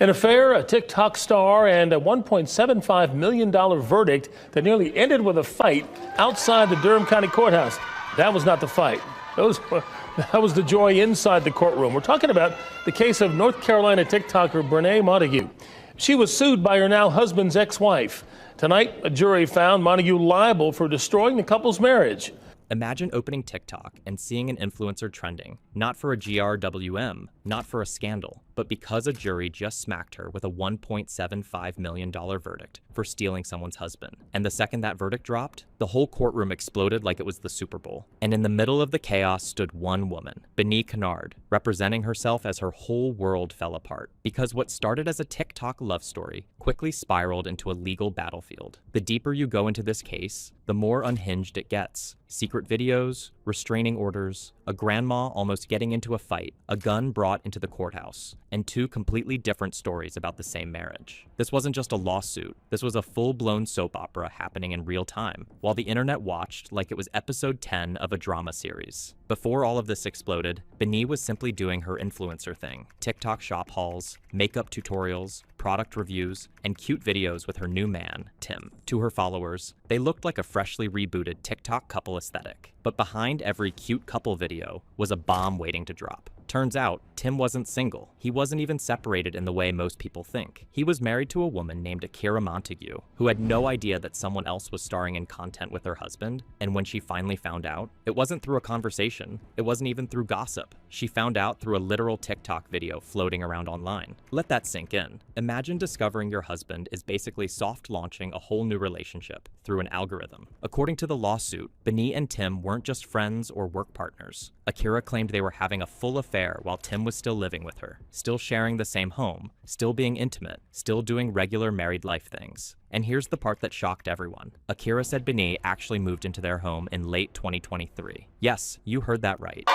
An affair, a TikTok star, and a $1.75 million verdict that nearly ended with a fight outside the Durham County Courthouse. That was not the fight. That was the joy inside the courtroom. We're talking about the case of North Carolina TikToker Brene Montague. She was sued by her now husband's ex-wife. Tonight, a jury found Montague liable for destroying the couple's marriage. Imagine opening TikTok and seeing an influencer trending, not for a GRWM, not for a scandal, but because a jury just smacked her with a $1.75 million verdict for stealing someone's husband. And the second that verdict dropped, the whole courtroom exploded like it was the Super Bowl. And in the middle of the chaos stood one woman, Brene Kennard, representing herself as her whole world fell apart. Because what started as a TikTok love story quickly spiraled into a legal battlefield. The deeper you go into this case, the more unhinged it gets. Secret videos, restraining orders, a grandma almost getting into a fight, a gun brought into the courthouse, and two completely different stories about the same marriage. This wasn't just a lawsuit, this was a full-blown soap opera happening in real time, while the internet watched like it was episode 10 of a drama series. Before all of this exploded, Brene was simply doing her influencer thing. TikTok shop hauls, makeup tutorials, product reviews, and cute videos with her new man, Tim. To her followers, they looked like a freshly rebooted TikTok couple aesthetic. But behind every cute couple video was a bomb waiting to drop. Turns out, Tim wasn't single. He wasn't even separated in the way most people think. He was married to a woman named Akira Montague, who had no idea that someone else was starring in content with her husband, and when she finally found out, it wasn't through a conversation, it wasn't even through gossip. She found out through a literal TikTok video floating around online. Let that sink in. Imagine discovering your husband is basically soft launching a whole new relationship through an algorithm. According to the lawsuit, Brene and Tim weren't just friends or work partners. Akira claimed they were having a full affair while Tim was still living with her, still sharing the same home, still being intimate, still doing regular married life things. And here's the part that shocked everyone. Akira said Brene actually moved into their home in late 2023. Yes, you heard that right.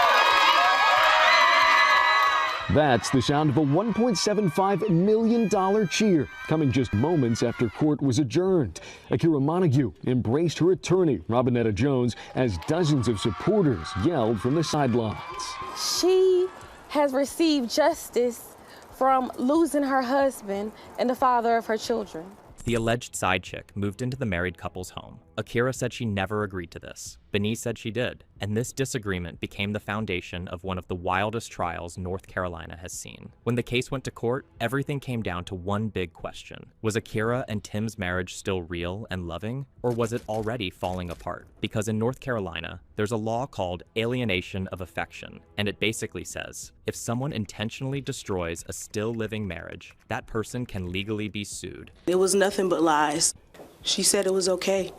That's the sound of a $1.75 million cheer, coming just moments after court was adjourned. Akira Montague embraced her attorney, Robinetta Jones, as dozens of supporters yelled from the sidelines. She has received justice from losing her husband and the father of her children. The alleged side chick moved into the married couple's home. Akira said she never agreed to this. Brene said she did, and this disagreement became the foundation of one of the wildest trials North Carolina has seen. When the case went to court, everything came down to one big question. Was Akira and Tim's marriage still real and loving, or was it already falling apart? Because in North Carolina, there's a law called alienation of affection, and it basically says, if someone intentionally destroys a still living marriage, that person can legally be sued. It was nothing but lies. She said it was okay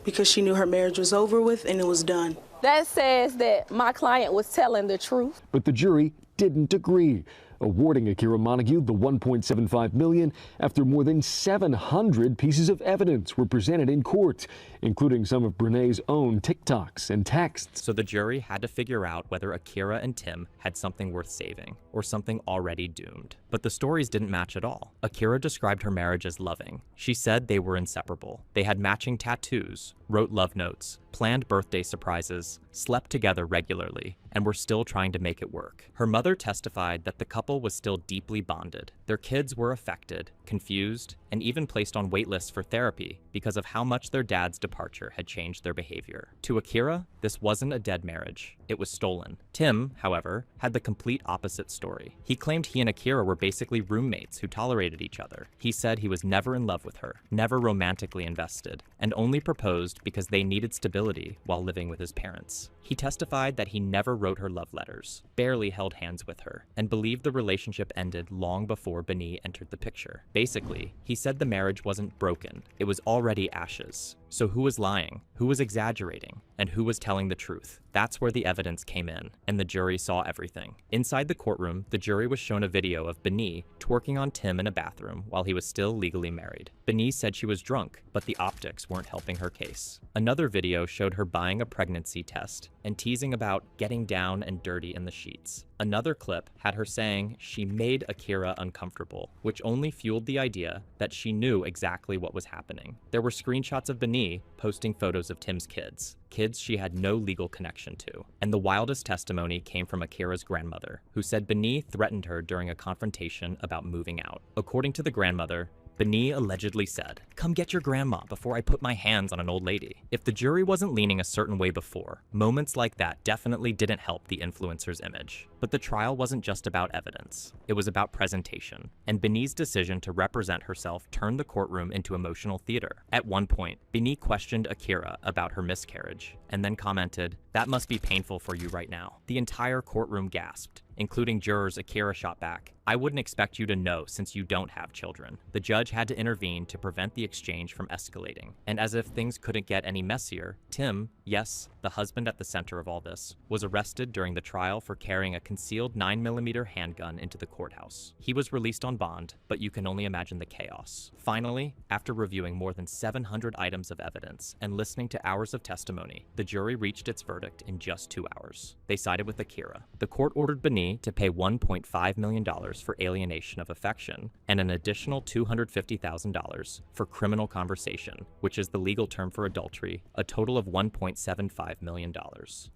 because she knew her marriage was over with and it was done. That says that my client was telling the truth. But the jury didn't agree, awarding Akira Montague the $1.75 million after more than 700 pieces of evidence were presented in court, including some of Brene's own TikToks and texts. So the jury had to figure out whether Akira and Tim had something worth saving, or something already doomed. But the stories didn't match at all. Akira described her marriage as loving. She said they were inseparable. They had matching tattoos, wrote love notes, planned birthday surprises, slept together regularly, and were still trying to make it work. Her mother testified that the couple was still deeply bonded. Their kids were affected, confused, and even placed on wait lists for therapy because of how much their dad's departure had changed their behavior. To Akira, this wasn't a dead marriage. It was stolen. Tim, however, had the complete opposite story. He claimed he and Akira were basically roommates who tolerated each other. He said he was never in love with her, never romantically invested, and only proposed because they needed stability while living with his parents. He testified that he never wrote her love letters, barely held hands with her, and believed the relationship ended long before Brene entered the picture. Basically, he said the marriage wasn't broken, it was already ashes. So who was lying? Who was exaggerating? And who was telling the truth? That's where the evidence came in, and the jury saw everything. Inside the courtroom, the jury was shown a video of Brene twerking on Tim in a bathroom while he was still legally married. Brene said she was drunk, but the optics weren't helping her case. Another video showed her buying a pregnancy test and teasing about getting down and dirty in the sheets. Another clip had her saying she made Akira uncomfortable, which only fueled the idea that she knew exactly what was happening. There were screenshots of Beni posting photos of Tim's kids she had no legal connection to. And the wildest testimony came from Akira's grandmother, who said Beni threatened her during a confrontation about moving out. According to the grandmother, Beni allegedly said, "Come get your grandma before I put my hands on an old lady." If the jury wasn't leaning a certain way before, moments like that definitely didn't help the influencer's image. But the trial wasn't just about evidence. It was about presentation. And Beni's decision to represent herself turned the courtroom into emotional theater. At one point, Beni questioned Akira about her miscarriage, and then commented, "That must be painful for you right now." The entire courtroom gasped, including jurors. Akira shot back, "I wouldn't expect you to know since you don't have children." The judge had to intervene to prevent the exchange from escalating. And as if things couldn't get any messier, Tim, yes, the husband at the center of all this, was arrested during the trial for carrying a concealed 9mm handgun into the courthouse. He was released on bond, but you can only imagine the chaos. Finally, after reviewing more than 700 items of evidence and listening to hours of testimony, the jury reached its verdict in just 2 hours. They sided with Akira. The court ordered Beni to pay $1.5 million for alienation of affection and an additional $250,000 for criminal conversation, which is the legal term for adultery, a total of $1.75 million.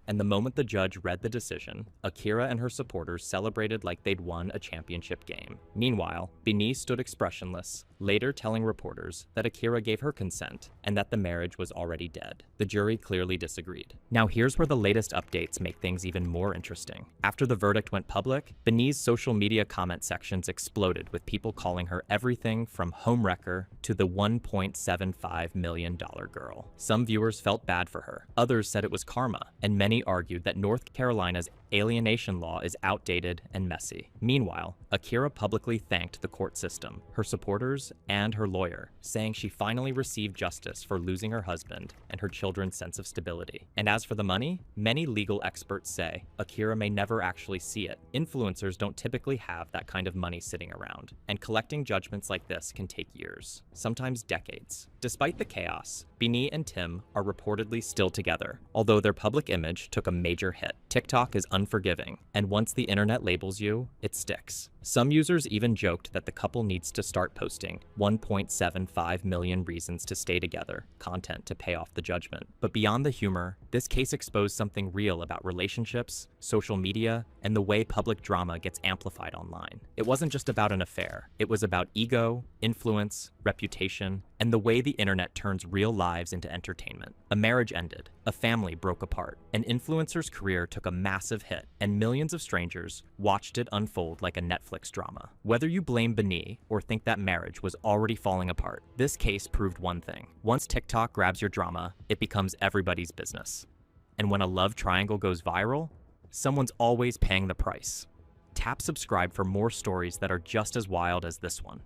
And the moment the judge read the decision, Akira and her supporters celebrated like they'd won a championship game. Meanwhile, Beni stood expressionless, later telling reporters that Akira gave her consent and that the marriage was already dead. The jury clearly disagreed. Now here's where the latest updates make things even more interesting. After the verdict went public, Beni's social media comment sections exploded with people calling her everything from homewrecker to the $1.75 million girl. Some viewers felt bad for her, others said it was karma, and many argued that North Carolina's alienation law is outdated and messy. Meanwhile, Akira publicly thanked the court system, her supporters, and her lawyer, saying she finally received justice for losing her husband and her children's sense of stability. And as for the money, many legal experts say Akira may never actually see it. Influencers don't typically have that kind of money sitting around, and collecting judgments like this can take years, sometimes decades. Despite the chaos, Beni and Tim are reportedly still together, although their public image took a major hit. TikTok is unforgiving, and once the internet labels you, it sticks. Some users even joked that the couple needs to start posting 1.75 million reasons to stay together content to pay off the judgment. But beyond the humor, this case exposed something real about relationships, social media, and the way public drama gets amplified online. It wasn't just about an affair. It was about ego, influence, reputation, and the way the internet turns real lives into entertainment. A marriage ended, a family broke apart, an influencer's career took a massive hit, and millions of strangers watched it unfold like a Netflix drama. Whether you blame Beni or think that marriage was already falling apart, this case proved one thing. Once TikTok grabs your drama, it becomes everybody's business. And when a love triangle goes viral, someone's always paying the price. Tap subscribe for more stories that are just as wild as this one.